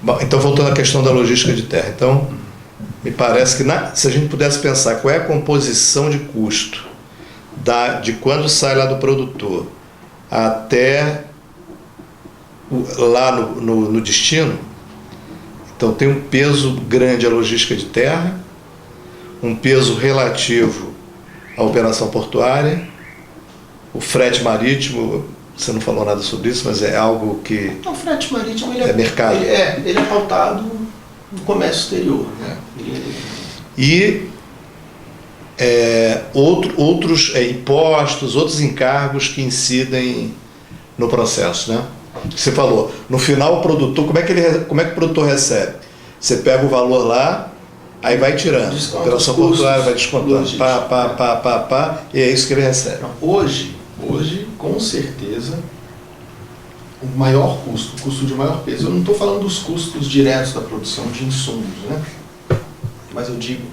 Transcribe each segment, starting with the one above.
Bom, então, voltando à questão da logística de terra. Então, me parece que se a gente pudesse pensar qual é a composição de custo de quando sai lá do produtor até lá no destino, então tem um peso grande a logística de terra, um peso relativo à operação portuária, o frete marítimo. Você não falou nada sobre isso, mas é algo que... O frete marítimo é mercado. Ele é pautado no comércio exterior, né? E outros impostos, outros encargos que incidem no processo, né? Você falou, no final o produtor, como é que o produtor recebe? Você pega o valor lá, aí vai tirando. A operação portuária vai descontando, e é isso que ele recebe. Hoje, com certeza, o maior custo, o custo de maior peso, eu não estou falando dos custos diretos da produção de insumos, né? Mas eu digo,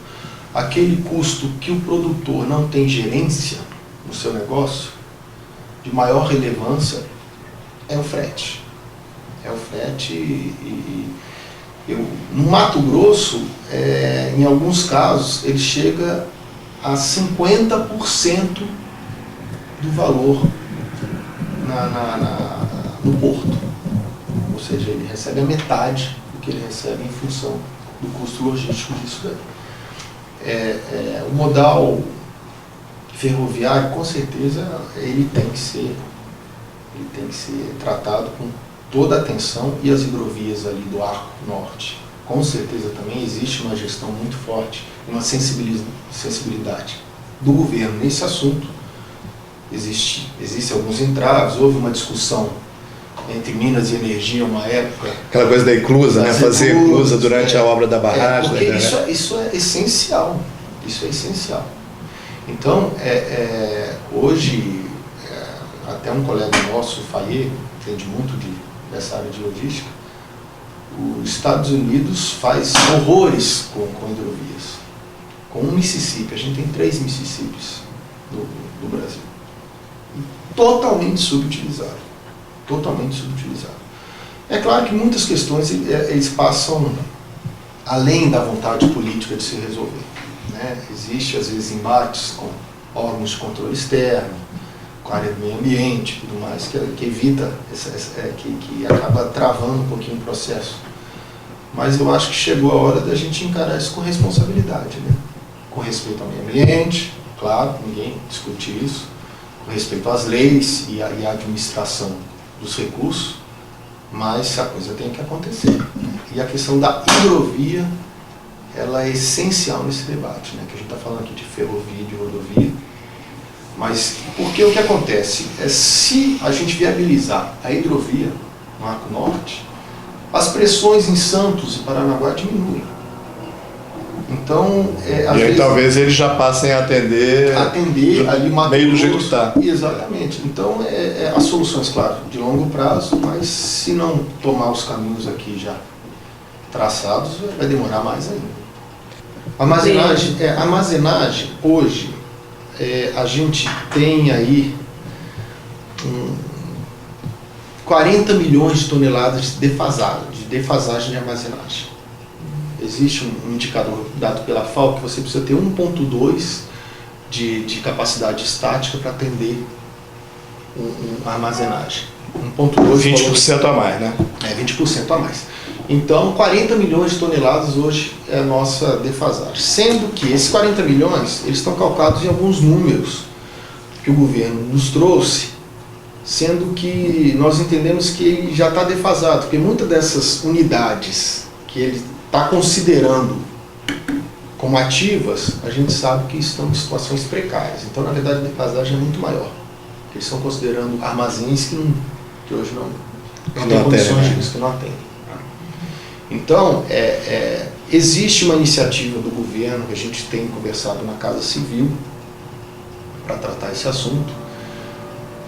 aquele custo que o produtor não tem gerência no seu negócio, de maior relevância, é o frete. É o frete no Mato Grosso, em alguns casos, ele chega a 50% do valor no porto. Ou seja, ele recebe a metade do que ele recebe em função do custo logístico disso daí. O modal ferroviário, com certeza, ele tem que ser tratado com toda a atenção, e as hidrovias ali do Arco Norte, com certeza também existe uma gestão muito forte, uma sensibilidade do governo nesse assunto. Existem alguns entraves, houve uma discussão entre Minas e Energia uma época. Aquela coisa da inclusa, né? Fazer inclusa durante a obra da barragem. Porque isso é essencial. Isso é essencial. Então, hoje, até um colega nosso, o Faye, entende muito dessa área de logística, os Estados Unidos faz horrores com hidrovias. Com o Mississippi, a gente tem 3 Mississippis do Brasil. Totalmente subutilizado. Totalmente subutilizado. É claro que muitas questões eles passam além da vontade política de se resolver, né? Existe, às vezes, embates com órgãos de controle externo, com a área do meio ambiente e tudo mais, que evita, que acaba travando um pouquinho o processo. Mas eu acho que chegou a hora da gente encarar isso com responsabilidade, né? Com respeito ao meio ambiente, claro, ninguém discute isso, com respeito às leis e à administração dos recursos, mas a coisa tem que acontecer, né? E a questão da hidrovia, ela é essencial nesse debate, né? Que a gente está falando aqui de ferrovia e de rodovia, mas porque o que acontece é, se a gente viabilizar a hidrovia no Arco Norte, as pressões em Santos e Paranaguá diminuem. Então, às vezes, talvez eles já passem a atender ali meio do jeito que está. Exatamente. Então, as soluções, claro, de longo prazo, mas se não tomar os caminhos aqui já traçados, vai demorar mais ainda. Armazenagem hoje, a gente tem aí 40 milhões de toneladas de defasagem de armazenagem. Existe um indicador dado pela FAO que você precisa ter 1,2 de capacidade estática para atender uma armazenagem. 1,2 20% a mais, né? 20% a mais. Então, 40 milhões de toneladas hoje é a nossa defasagem. Sendo que esses 40 milhões, eles estão calcados em alguns números que o governo nos trouxe, sendo que nós entendemos que ele já está defasado, porque muitas dessas unidades que ele está considerando como ativas, a gente sabe que estão em situações precárias. Então, na verdade, a defasagem é muito maior. Eles estão considerando armazéns que hoje não têm condições disso, que não atendem. Então, existe uma iniciativa do governo que a gente tem conversado na Casa Civil para tratar esse assunto,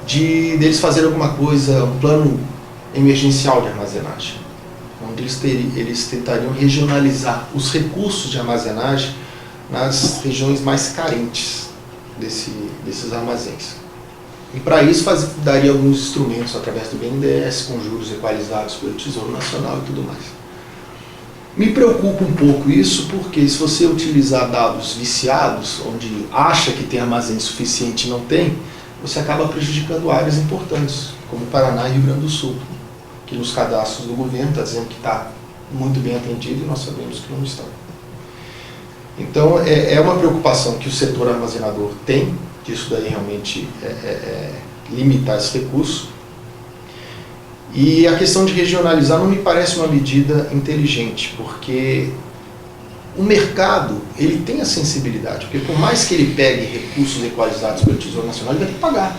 deles fazerem alguma coisa, um plano emergencial de armazenagem, onde eles tentariam regionalizar os recursos de armazenagem nas regiões mais carentes desses armazéns. E para isso daria alguns instrumentos através do BNDES, com juros equalizados pelo Tesouro Nacional e tudo mais. Me preocupa um pouco isso, porque se você utilizar dados viciados, onde acha que tem armazém suficiente e não tem, você acaba prejudicando áreas importantes, como Paraná e Rio Grande do Sul, que nos cadastros do governo está dizendo que está muito bem atendido e nós sabemos que não estão. Então, é uma preocupação que o setor armazenador tem, que isso daí realmente limitar esse recurso. E a questão de regionalizar não me parece uma medida inteligente, porque o mercado ele tem a sensibilidade, porque por mais que ele pegue recursos equalizados pelo Tesouro Nacional, ele vai ter que pagar.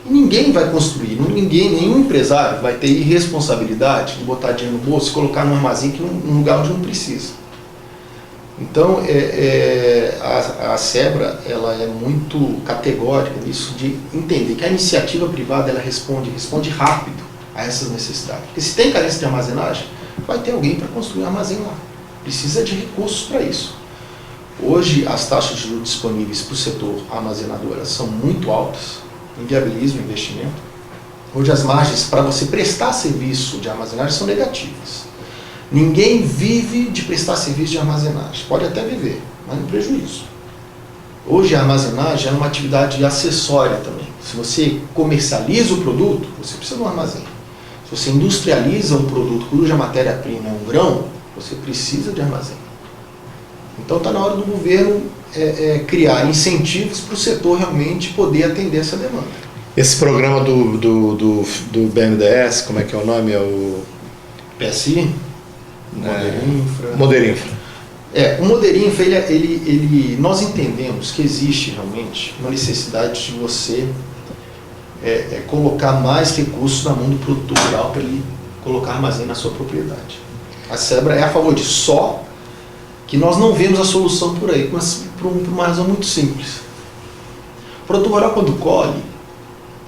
E ninguém vai construir, nenhum empresário vai ter irresponsabilidade de botar dinheiro no bolso e colocar num armazém num lugar onde não precisa. Então, a SEBRA ela é muito categórica nisso de entender que a iniciativa privada ela responde rápido a essas necessidades. Porque se tem carência de armazenagem, vai ter alguém para construir um armazém lá. Precisa de recursos para isso. Hoje, as taxas de juros disponíveis para o setor armazenador elas são muito altas, inviabilizam o investimento. Hoje, as margens para você prestar serviço de armazenagem são negativas. Ninguém vive de prestar serviço de armazenagem. Pode até viver, mas no prejuízo. Hoje, a armazenagem é uma atividade acessória também. Se você comercializa o produto, você precisa de um armazém. Se você industrializa um produto cuja matéria-prima é um grão, você precisa de armazém. Então está na hora do governo criar incentivos para o setor realmente poder atender essa demanda. Esse programa do BNDES, como é que é o nome? É o PSI? Moderinfra. Moderinfra. O Moderinfra, nós entendemos que existe realmente uma necessidade de você colocar mais recursos na mão do produtor rural para ele colocar armazém na sua propriedade. A SEBRA é a favor disso, só que nós não vemos a solução por aí, mas por uma razão muito simples. O produtor rural, quando colhe,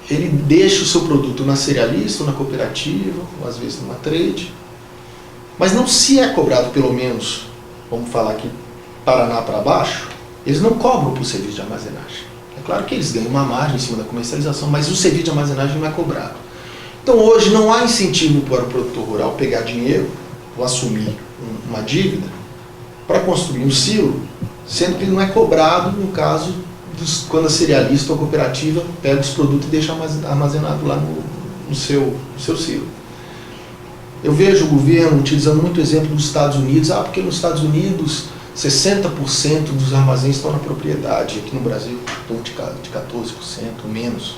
ele deixa o seu produto na cerealista, ou na cooperativa, ou às vezes numa trade, mas não se é cobrado pelo menos, vamos falar aqui, Paraná para baixo, eles não cobram por serviço de armazenagem. É claro que eles ganham uma margem em cima da comercialização, mas o serviço de armazenagem não é cobrado. Então hoje não há incentivo para o produtor rural pegar dinheiro ou assumir uma dívida para construir um silo, sendo que ele não é cobrado no caso quando a cerealista ou a cooperativa pega os produtos e deixa armazenado lá no seu silo. Eu vejo o governo utilizando muito exemplo dos Estados Unidos, porque nos Estados Unidos 60% dos armazéns estão na propriedade, aqui no Brasil estão de 14% ou menos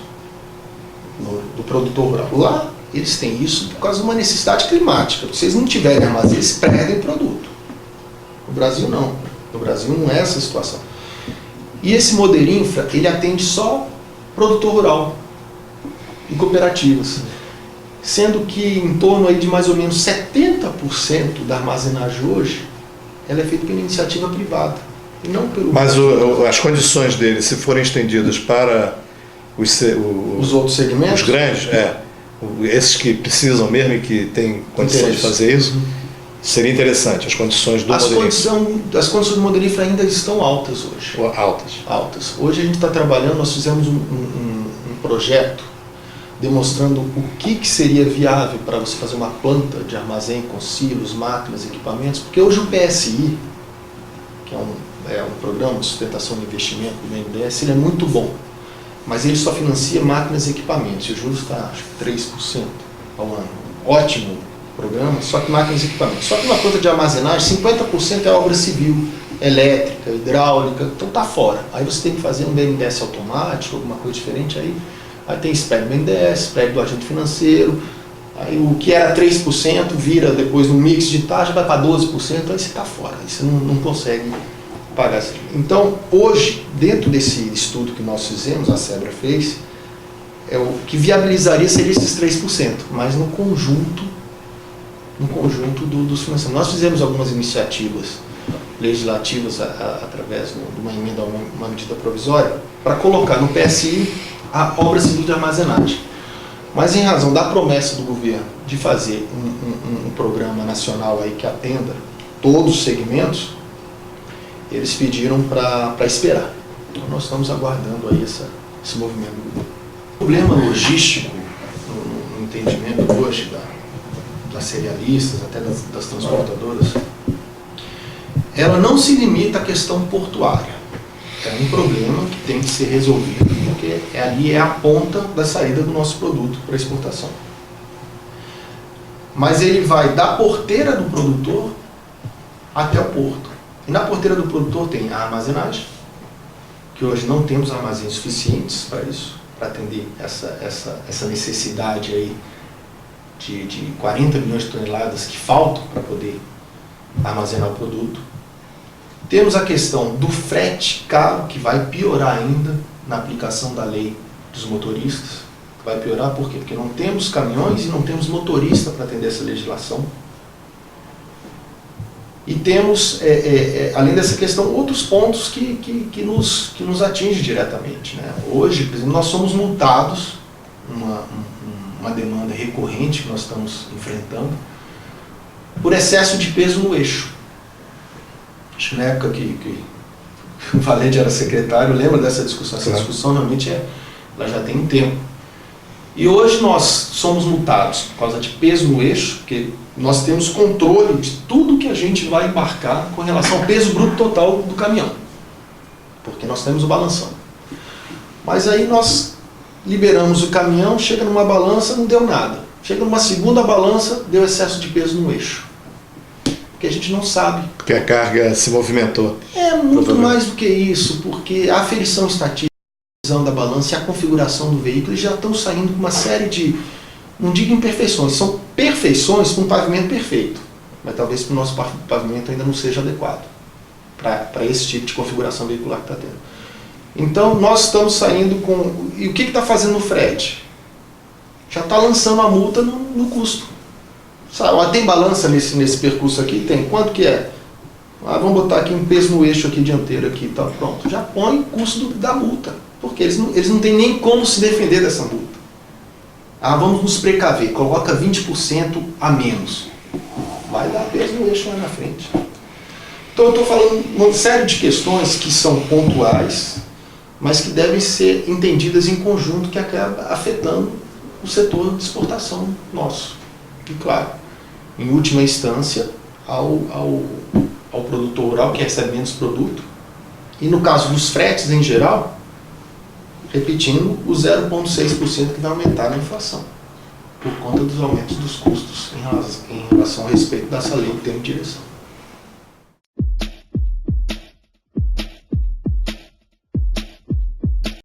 do produtor rural. Lá eles têm isso por causa de uma necessidade climática. Se eles não tiverem armazém, eles perdem o produto. No Brasil não. No Brasil não é essa a situação. E esse Moderinfra, ele atende só produtor rural e cooperativas. Sendo que em torno aí de mais ou menos 70% da armazenagem hoje, ela é feita pela iniciativa privada, e não pelo... Mas as condições dele, se forem estendidas para os outros segmentos? Os grandes, esses que precisam mesmo e que têm condições de fazer isso, seria interessante, as condições do Moderinfra. As condições do Moderinfra ainda estão altas hoje. Altas. Hoje a gente está trabalhando, nós fizemos um projeto demonstrando o que seria viável para você fazer uma planta de armazém com silos, máquinas, equipamentos, porque hoje o PSI, que é um programa de sustentação de investimento do BNDES, ele é muito bom, mas ele só financia máquinas e equipamentos, e o juros está, acho que 3% ao ano. Ótimo programa, só que máquinas e equipamentos. Só que uma planta de armazenagem, 50% é obra civil, elétrica, hidráulica, então está fora. Aí você tem que fazer um BNDES automático, alguma coisa diferente aí tem spread do BNDES, spread do agente financeiro, aí o que era 3% vira depois no mix de taxa, vai para 12%, aí você está fora, aí você não consegue pagar isso. Então, hoje, dentro desse estudo que nós fizemos, a SEBRA fez, o que viabilizaria seria esses 3%, mas no conjunto dos financiamentos. Nós fizemos algumas iniciativas legislativas através de uma emenda, uma medida provisória, para colocar no PSI a obra civil de armazenagem. Mas em razão da promessa do governo de fazer um programa nacional aí que atenda todos os segmentos, eles pediram para esperar. Então nós estamos aguardando aí esse movimento do governo. O problema logístico, no entendimento hoje das cerealistas, até das transportadoras, ela não se limita à questão portuária. É um problema que tem que ser resolvido, porque ali é a ponta da saída do nosso produto para exportação. Mas ele vai da porteira do produtor até o porto. E na porteira do produtor tem a armazenagem, que hoje não temos armazéns suficientes para isso, para atender essa necessidade aí de 40 milhões de toneladas que faltam para poder armazenar o produto. Temos a questão do frete caro, que vai piorar ainda na aplicação da lei dos motoristas. Vai piorar por quê? Porque não temos caminhões e não temos motorista para atender essa legislação. E temos, além dessa questão, outros pontos que nos atingem diretamente, né? Hoje, por exemplo, nós somos multados, uma demanda recorrente que nós estamos enfrentando, por excesso de peso no eixo. Acho que na época que o Valente era secretário, lembra dessa discussão? Essa discussão realmente ela já tem um tempo. E hoje nós somos multados por causa de peso no eixo, porque nós temos controle de tudo que a gente vai embarcar com relação ao peso bruto total do caminhão, porque nós temos o balanção. Mas aí nós liberamos o caminhão, chega numa balança, não deu nada. Chega numa segunda balança, deu excesso de peso no eixo. Porque a gente não sabe. Porque a carga se movimentou. É muito mais do que isso, porque a aferição estatística da balança e a configuração do veículo já estão saindo com uma série de, não digo imperfeições, são perfeições para um pavimento perfeito, mas talvez para o nosso pavimento ainda não seja adequado para esse tipo de configuração veicular que está tendo. Então nós estamos saindo com... E o que está fazendo o frete? Já está lançando a multa no custo. Sabe, tem balança nesse percurso aqui? Tem. Quanto que é? Vamos botar aqui um peso no eixo aqui dianteiro aqui e tal. Pronto. Já põe o custo da multa. Porque eles não têm nem como se defender dessa multa. Vamos nos precaver. Coloca 20% a menos. Vai dar peso no eixo lá na frente. Então eu estou falando uma série de questões que são pontuais, mas que devem ser entendidas em conjunto, que acaba afetando o setor de exportação nosso. E claro, em última instância, ao produtor rural, que recebe menos produto. E no caso dos fretes em geral, repetindo, o 0,6% que vai aumentar na inflação, por conta dos aumentos dos custos em relação a respeito dessa lei que tem em direção.